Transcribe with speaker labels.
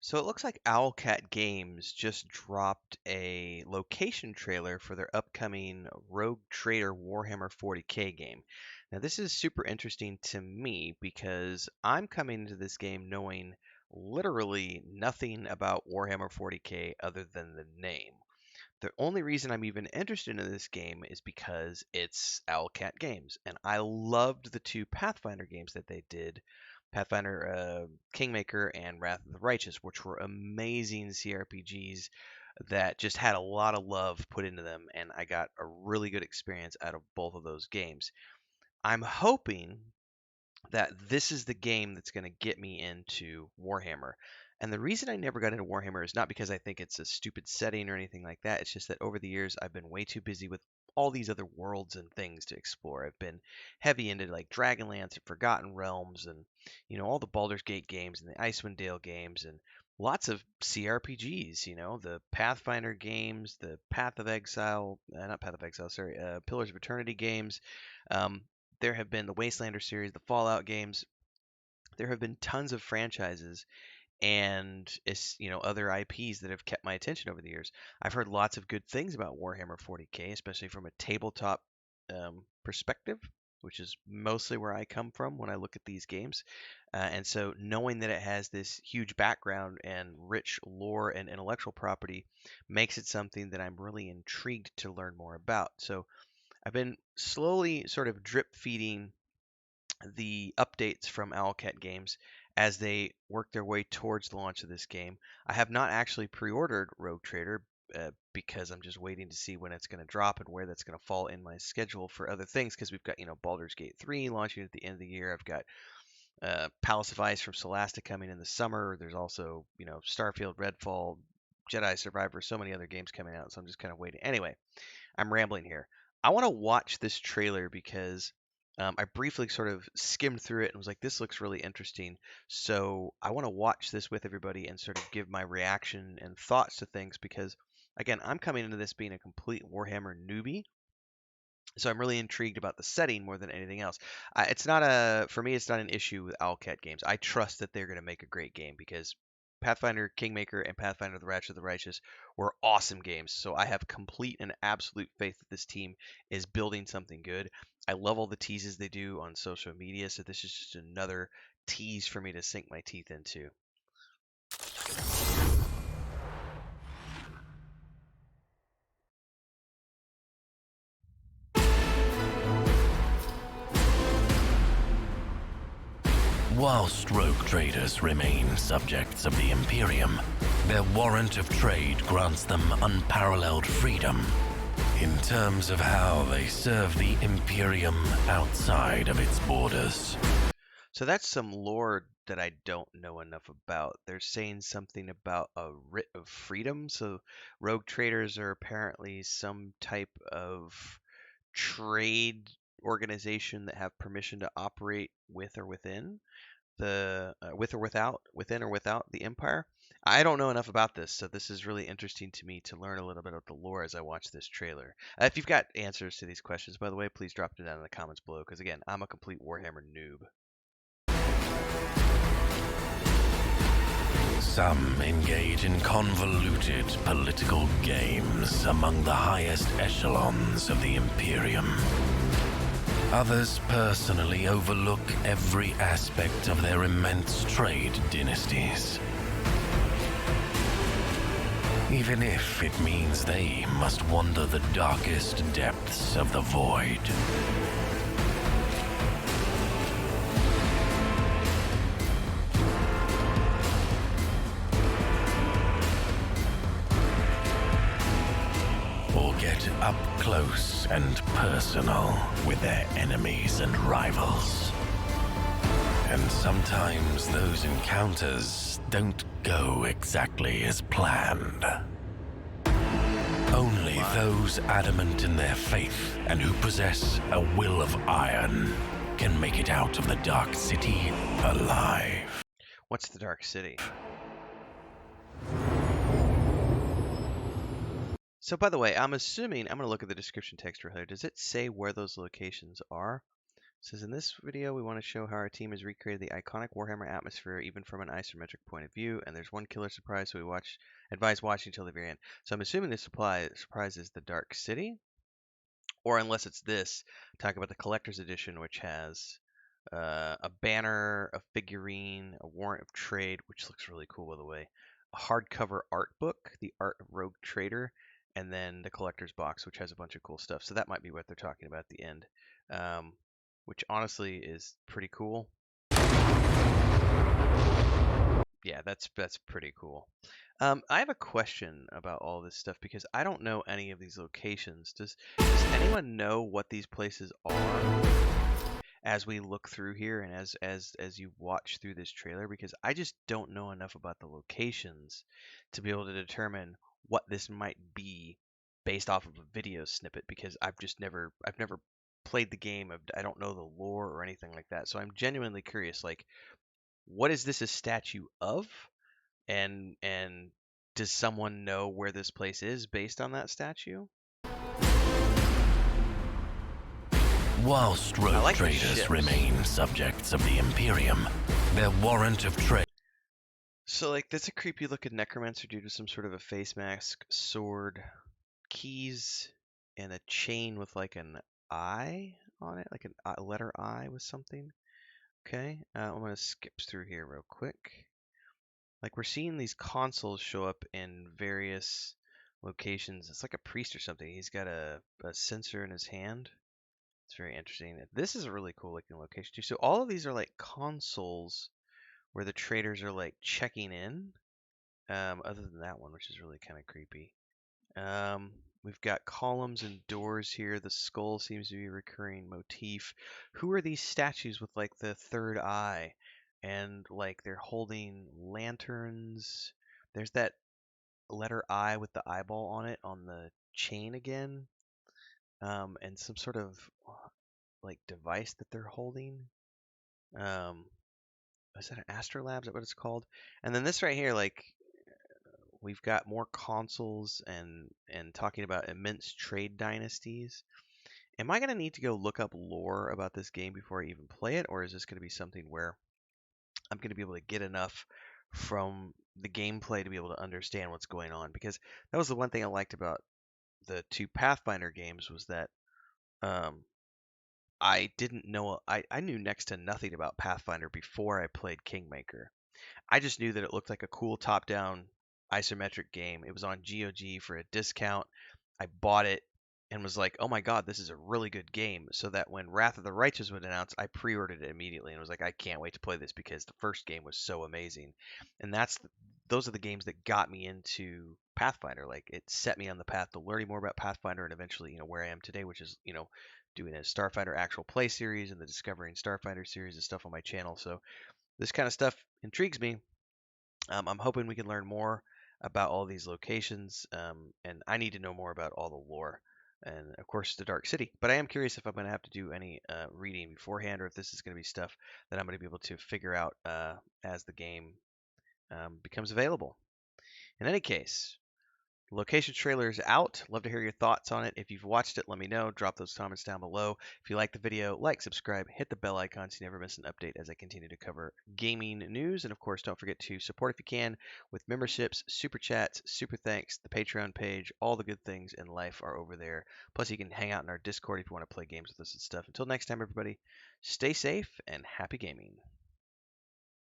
Speaker 1: So it looks like Owlcat Games just dropped a location trailer for their upcoming Rogue Trader Warhammer 40k game. Now, this is super interesting to me because I'm coming into this game knowing literally nothing about Warhammer 40k other than the name. The only reason I'm even interested in this game is because it's Owlcat Games, and I loved the two Pathfinder games that they did, Pathfinder Kingmaker and Wrath of the Righteous, which were amazing CRPGs that just had a lot of love put into them, and I got a really good experience out of both of those games. I'm hoping that this is the game that's going to get me into Warhammer. And the reason I never got into Warhammer is not because I think it's a stupid setting or anything like that. It's just that over the years I've been way too busy with all these other worlds and things to explore. I've been heavy into like Dragonlance and Forgotten Realms and all the Baldur's Gate games and the Icewind Dale games and lots of CRPGs, the Pathfinder games, the Path of Exile, not Path of Exile, sorry, Pillars of Eternity games. Um, there have been the Wastelander series, the Fallout games. There have been tons of franchises and other IPs that have kept my attention over the years. I've heard lots of good things about Warhammer 40k, especially from a tabletop perspective, which is mostly where I come from when I look at these games. And so knowing that it has this huge background and rich lore and intellectual property makes it something that I'm really intrigued to learn more about. So I've been slowly sort of drip feeding the updates from Owlcat Games as they work their way towards the launch of this game. I have not actually pre-ordered Rogue Trader because I'm just waiting to see when it's going to drop and where that's going to fall in my schedule for other things. Because we've got Baldur's Gate 3 launching at the end of the year. I've got Palace of Ice from Solasta coming in the summer. There's also Starfield, Redfall, Jedi Survivor, so many other games coming out. So I'm just kind of waiting. Anyway, I'm rambling here. I want to watch this trailer because I briefly sort of skimmed through it and was like, this looks really interesting. So I want to watch this with everybody and sort of give my reaction and thoughts to things because, again, I'm coming into this being a complete Warhammer newbie. So I'm really intrigued about the setting more than anything else. It's not for me, it's not an issue with Owlcat Games. I trust that they're going to make a great game because Pathfinder Kingmaker and Pathfinder the Wrath of the Righteous were awesome games. So I have complete and absolute faith that this team is building something good. I love all the teases they do on social media. So this is just another tease for me to sink my teeth into.
Speaker 2: Whilst rogue traders remain subjects of the Imperium, their warrant of trade grants them unparalleled freedom in terms of how they serve the Imperium outside of its borders.
Speaker 1: So that's some lore that I don't know enough about. They're saying something about a writ of freedom. So rogue traders are apparently some type of trade organization that have permission to operate with or within with or within or without the empire. I don't know enough about this, so this is really interesting to me to learn a little bit of the lore as I watch this trailer. If you've got answers to these questions, by the way, please drop them down in the comments below, because again, I'm a complete Warhammer noob.
Speaker 2: Some engage in convoluted political games among the highest echelons of the Imperium. Others personally overlook every aspect of their immense trade dynasties, even if it means they must wander the darkest depths of the void. Or get up close and personal with their enemies and rivals. And sometimes those encounters don't go exactly as planned. Only those adamant in their faith and who possess a will of iron can make it out of the Dark City alive.
Speaker 1: What's the Dark City? So by the way, I'm assuming, I'm going to look at the description text right here. Does it say where those locations are? says in this video we want to show how our team has recreated the iconic Warhammer atmosphere even from an isometric point of view, and there's one killer surprise, so we advise watching until the very end. So I'm assuming the surprise is the Dark City, or unless it's this, talk about the collector's edition, which has a banner, a figurine, a warrant of trade, which looks really cool by the way, a hardcover art book, The Art of Rogue Trader, and then the collector's box, which has a bunch of cool stuff. So that might be what they're talking about at the end, which honestly is pretty cool. Yeah, that's pretty cool. I have a question about all this stuff because I don't know any of these locations. Does anyone know what these places are as we look through here and as you watch through this trailer? Because I just don't know enough about the locations to be able to determine what this might be based off of a video snippet, because I've never played the game. I don't know the lore or anything like that. So I'm genuinely curious, like, what is this a statue of? And does someone know where this place is based on that statue?
Speaker 2: Whilst
Speaker 1: I
Speaker 2: rogue
Speaker 1: like the
Speaker 2: traders
Speaker 1: ships.
Speaker 2: remain subjects of the Imperium, their warrant of trade.
Speaker 1: So, like, that's a creepy looking necromancer dude with some sort of a face mask, sword, keys, and a chain with like an eye on it, like a letter I with something. Okay, I'm gonna skip through here real quick. Like, we're seeing these consoles show up in various locations. It's like a priest or something. He's got a censer in his hand. It's very interesting. This is a really cool looking location too. So all of these are like consoles where the traders are like checking in. Other than that one, which is really kind of creepy. We've got columns and doors here. The skull seems to be a recurring motif. Who are these statues with like the third eye? And like they're holding lanterns. There's that letter I with the eyeball on it on the chain again. And some sort of like device that they're holding. Um, is that an Astrolab? Is that what it's called? And then this right here, like, we've got more consoles and talking about immense trade dynasties. Am I gonna need to go look up lore about this game before I even play it, or is this gonna be something where I'm gonna be able to get enough from the gameplay to be able to understand what's going on? Because that was the one thing I liked about the two Pathfinder games was that um, I didn't know I knew next to nothing about Pathfinder before I played Kingmaker. I just knew that it looked like a cool top-down isometric game. It was on GOG for a discount. I bought it and was like, "Oh my God, this is a really good game." So that when Wrath of the Righteous was announced, I pre-ordered it immediately and was like, "I can't wait to play this because the first game was so amazing." And those are the games that got me into Pathfinder. Like, it set me on the path to learning more about Pathfinder and eventually, where I am today, which is, doing a Starfighter actual play series and the Discovering Starfighter series and stuff on my channel. So this kind of stuff intrigues me. I'm hoping we can learn more about all these locations, and I need to know more about all the lore, and of course the Dark City. But I am curious if I'm going to have to do any reading beforehand, or if this is going to be stuff that I'm going to be able to figure out as the game becomes available. In any case, location trailer is out. Love to hear your thoughts on it. If you've watched it, let me know. Drop those comments down below. If you like the video, like, subscribe, hit the bell icon so you never miss an update as I continue to cover gaming news. And of course, don't forget to support if you can with memberships, super chats, super thanks, the Patreon page. All the good things in life are over there. Plus, you can hang out in our Discord if you want to play games with us and stuff. Until next time, everybody, stay safe and happy gaming.